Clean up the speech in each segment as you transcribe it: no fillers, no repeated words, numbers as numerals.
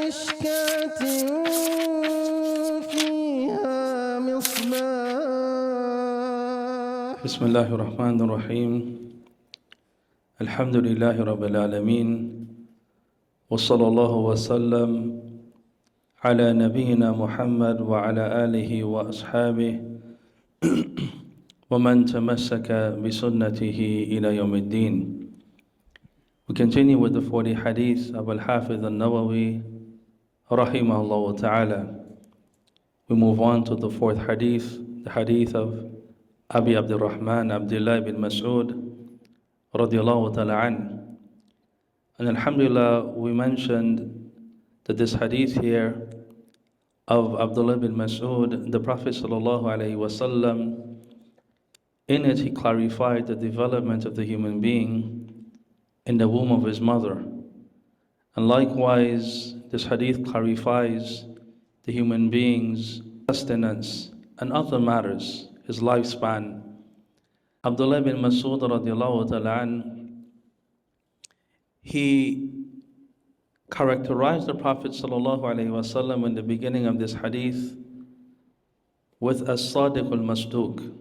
مشكاة فيها مصباح. بسم الله الرحمن الرحيم. الحمد لله رب العالمين، وصلى الله وسلم على نبينا محمد وعلى آله وأصحابه ومن تمسك بسنته إلى يوم الدين. We continue with the 40 hadith of Al-Hafiz al-Nawawi rahimahullah ta'ala. We move on to the fourth hadith, the hadith of Abi Abdurrahman Abdullah bin Mas'ud radiyallahu ta'ala an. And alhamdulillah, we mentioned that this hadith here of Abdullah bin Mas'ud, the Prophet sallallahu alayhi wasallam, in it he clarified the development of the human being in the womb of his mother. And likewise, this hadith clarifies the human being's sustenance and other matters, his lifespan. Abdullah bin Mas'ud radiallahu ta'ala an, he characterized the Prophet sallallahu alayhi wasallam in the beginning of this hadith with as-sadiq al-masduq.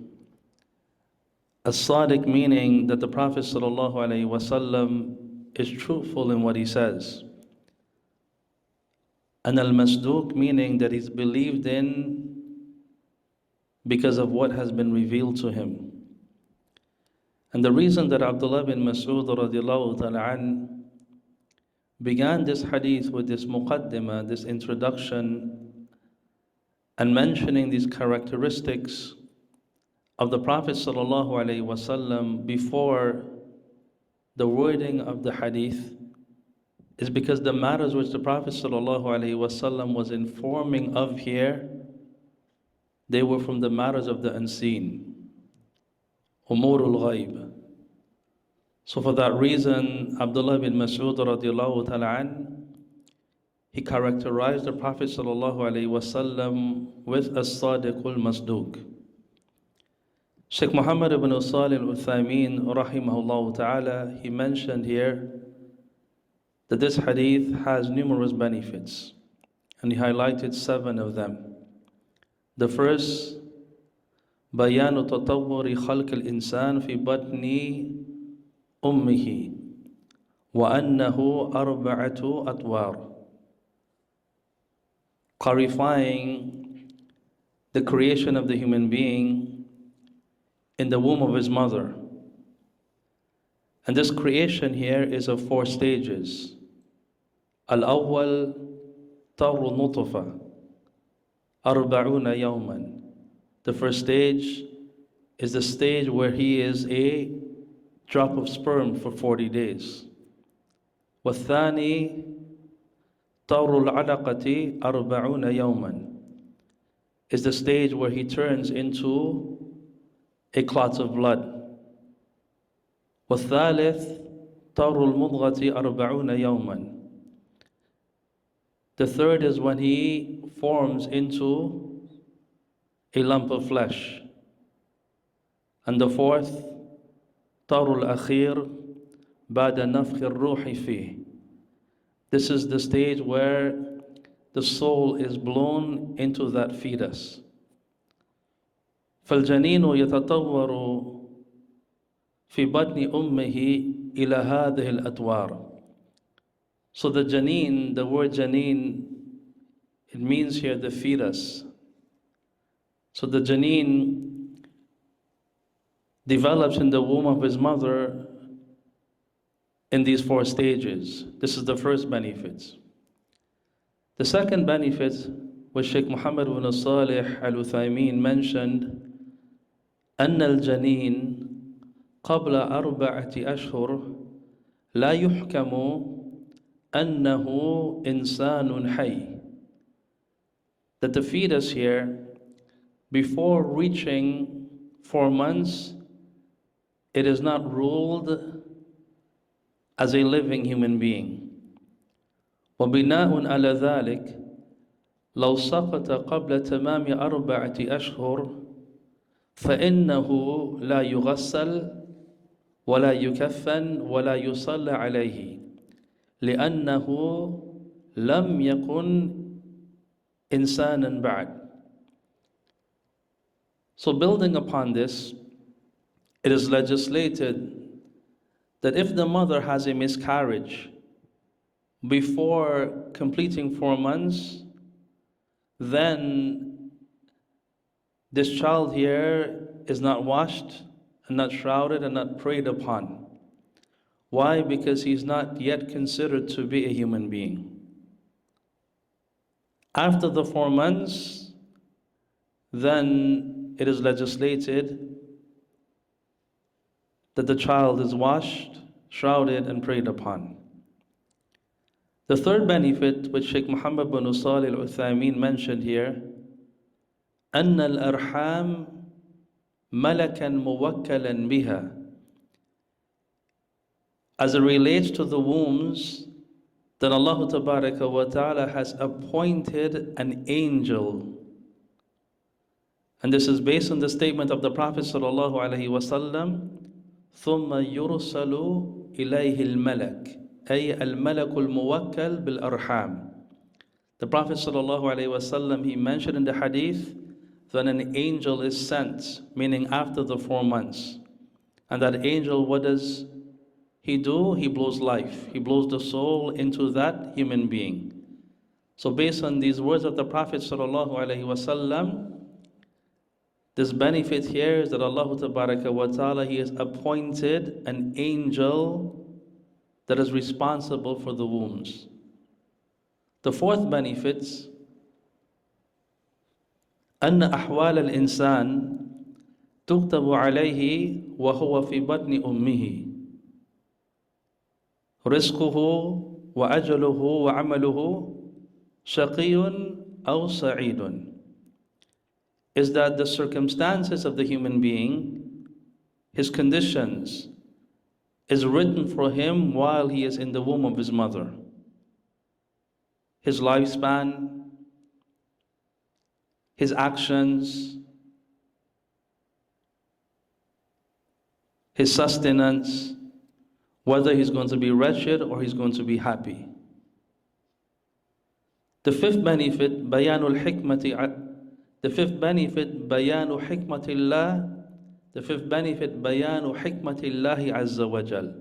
As-sadiq meaning that the Prophet sallallahu alayhi wasallam is truthful in what he says. And al-masduq meaning that he's believed in because of what has been revealed to him. And the reason that Abdullah bin Mas'ud radiallahu ta'ala an began this hadith with this muqaddimah, this introduction, and mentioning these characteristics of the Prophet sallallahu alaihi wasallam before the wording of the hadith is because the matters which the Prophet sallallahu alaihi wasallam was informing of here, they were from the matters of the unseen, umurul ghaib. So for that reason, Abdullah bin Mas'ud radiallahu ta'ala an, he characterized the Prophet sallallahu alaihi wasallam with as-sadiqul masduq. Sheikh Muhammad ibn Salih al-Uthaymin rahimahullah ta'ala, he mentioned here that this hadith has numerous benefits, and he highlighted 7 of them. The first, bayanu tatawwuri khalq al-insan fi batni ummihi wa annahu arba'atu atwar. Clarifying the creation of the human being in the womb of his mother. And this creation here is of 4 stages. Al-awwal tarru nutfa arba'una yawman. The first stage is the stage where he is a drop of sperm for 40 days. Wathani tarru al-alaqati arba'una yawman. Is the stage where he turns into a clot of blood. وَالثَّالِث طَرُّ الْمُضْغَةِ أَرْبَعُونَ يَوْمًا. The third is when he forms into a lump of flesh. And the fourth, طَرُّ الْأَخِيرِ بَعْدَ نَفْخِ الرُّوحِ فِيهِ. This is the stage where the soul is blown into that fetus. فالجنين يتطور في بطن أمه إلى هذه الأطوار. So the janeen, the word janeen, it means here the fetus. So the janeen develops in the womb of his mother in these 4 stages. This is the first benefit. The second benefit, which Sheikh Muhammad ibn Salih al-Uthaymin mentioned, أن الجنين قبل 4 أشهر لا يحكم أنه إنسان حي. That the fetus here, before reaching 4 months, it is not ruled as a living human being. وبناء على ذلك لو سقط قبل تمام 4 أشهر فإنه لا يغسل ولا يكفن ولا يصلى عليه لأنه لم يكن إنسانا بعد. So building upon this, it is legislated that if the mother has a miscarriage before completing 4 months, then this child here is not washed and not shrouded and not prayed upon. Why? Because he's not yet considered to be a human being. After the 4 months, then it is legislated that the child is washed, shrouded, and prayed upon. The third benefit which Sheikh Muhammad bin Salih al-Uthaymeen mentioned here, أن الأرحام ملكا موكلا بها. As it relates to the wombs, then Allah Tabaraka wa Ta'ala has appointed an angel. And this is based on the statement of the Prophet sallallahu alaihi wasallam, ثم يرسل إليه الملك أي الملك الموكل بالأرحام. The Prophet sallallahu alaihi wasallam, he mentioned in the hadith that an angel is sent, meaning after the 4 months. And that angel, what does he do? He blows life. He blows the soul into that human being. So based on these words of the Prophet sallallahu alaihi wasallam, this benefit here is that Allah Tabaraka wa Ta'ala, He has appointed an angel that is responsible for the wombs. The fourth benefit, أن أحوال الإنسان تكتب عليه وهو في بطن أمه رزقه وأجله وعمله شقي أو سعيد. Is that the circumstances of the human being, his conditions, is written for him while he is in the womb of his mother. His lifespan, his actions, his sustenance, whether he's going to be wretched or he's going to be happy. The fifth benefit, bayanul hikmati. The fifth benefit, bayanu hikmatillah. The fifth benefit, bayanu hikmatillahi azza wa jal.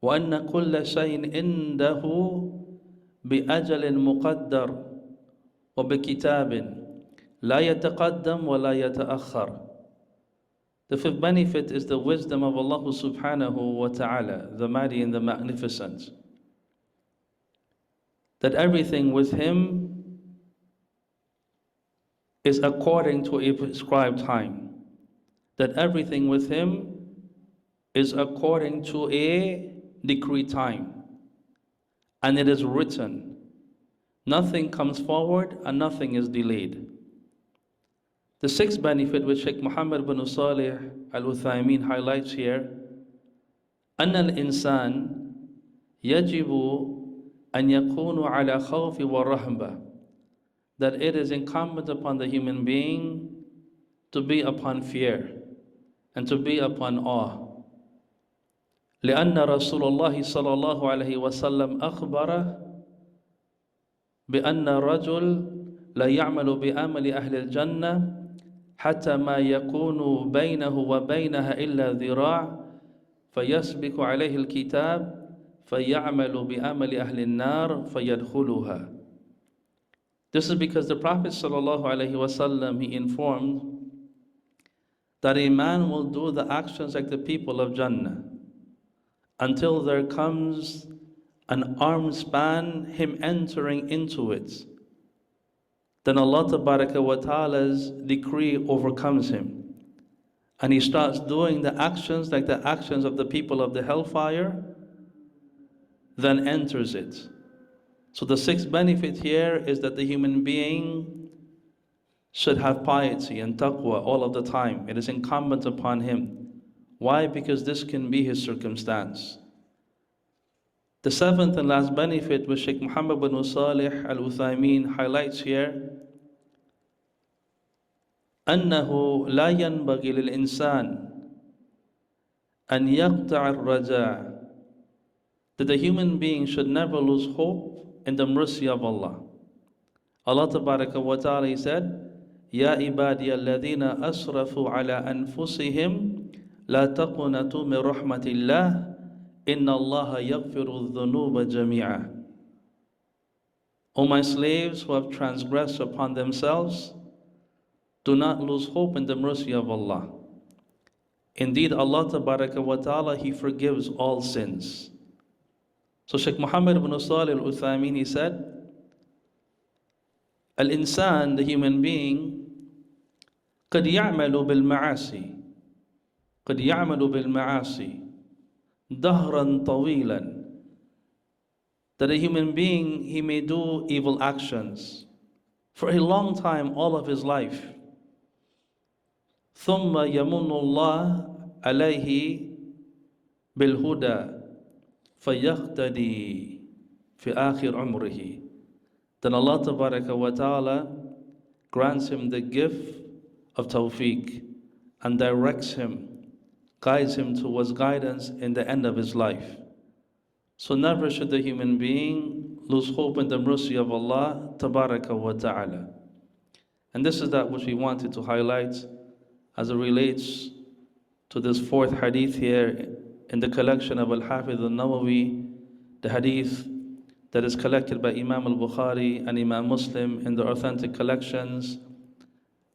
Wa anna kulla shayin indahu bi ajalin muqaddar wa bi kitabin la yataqaddam wa la yata'akhkhar. The fifth benefit is the wisdom of Allah subhanahu wa ta'ala, the mighty and the magnificent. That everything with Him is according to a prescribed time. That everything with Him is according to a decreed time. And it is written. Nothing comes forward and nothing is delayed. The sixth benefit which Sheikh Muhammad bin Salih al-Uthaymeen highlights here, أن الإنسان يجب أن يكون على خوف ورهبة. That it is incumbent upon the human being to be upon fear and to be upon awe. لأن رسول الله صلى الله عليه وسلم أخبر بأن الرجل لا يعمل بأمل أهل الجنة حتى ما يكون بينه وبينها إلا ذراع فيسبق عليه الكتاب فيعمل بأمل أهل النار فيدخلها. This is because the Prophet ﷺ, he informed that a man will do the actions like the people of Jannah until there comes an arm span, him entering into it. Then Allah Tabaraka wa Ta'ala's decree overcomes him. And he starts doing the actions like the actions of the people of the hellfire, then enters it. So the sixth benefit here is that the human being should have piety and taqwa all of the time. It is incumbent upon him. Why? Because this can be his circumstance. The seventh and last benefit which Sheikh Muhammad bin Salih al-Uthaymeen highlights here, أنه لا ينبغي للإنسان أن يقطع الرجاء. That the human being should never lose hope in the mercy of Allah. Allah Tabaraka wa Ta'ala, He said, Ya ibadiya alladhina asrafu ala anfusihim la taqnatu min rahmatillah inna Allaha yaghfiru dhunuba jami'a. O my slaves who have transgressed upon themselves, do not lose hope in the mercy of Allah. Indeed, Allah Tabaraka wa Ta'ala, He forgives all sins. So Shaykh Muhammad ibn Salih al-Uthaymin, he said, Al-insan, the human being, قد يعمل بالمعاصي قد يعمل بالمعاصي دهرا طويلا, that a human being, he may do evil actions for a long time, all of his life. ثم يمن الله عليه بالهدى فيقتدي في آخر عمره. Then Allah Tabaraka wa Ta'ala grants him the gift of tawfiq and directs him, guides him towards guidance in the end of his life. So never should the human being lose hope in the mercy of Allah Tabaraka wa Ta'ala. And this is that which we wanted to highlight as it relates to this fourth hadith here in the collection of Al-Hafiz al-Nawawi, the hadith that is collected by Imam al-Bukhari and Imam Muslim in the authentic collections,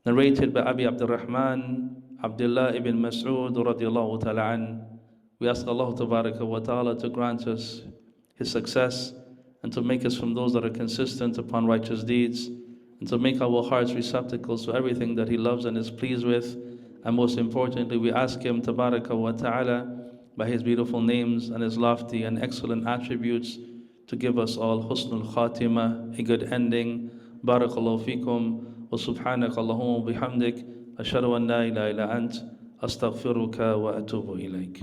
narrated by Abi Abdurrahman, Abdullah ibn Mas'ud radiallahu ta'ala an. We ask Allah Tabaraka wa Ta'ala to grant us His success and to make us from those that are consistent upon righteous deeds, and to make our hearts receptacles to everything that He loves and is pleased with. And most importantly, we ask Him Tabaraka wa Ta'ala by His beautiful names and His lofty and excellent attributes to give us all husnul khatima, a good ending. Barakallahu feekum. وسبحانك اللهم وبحمدك أشهد أن لا إله إلا أنت أستغفرك وأتوب إليك.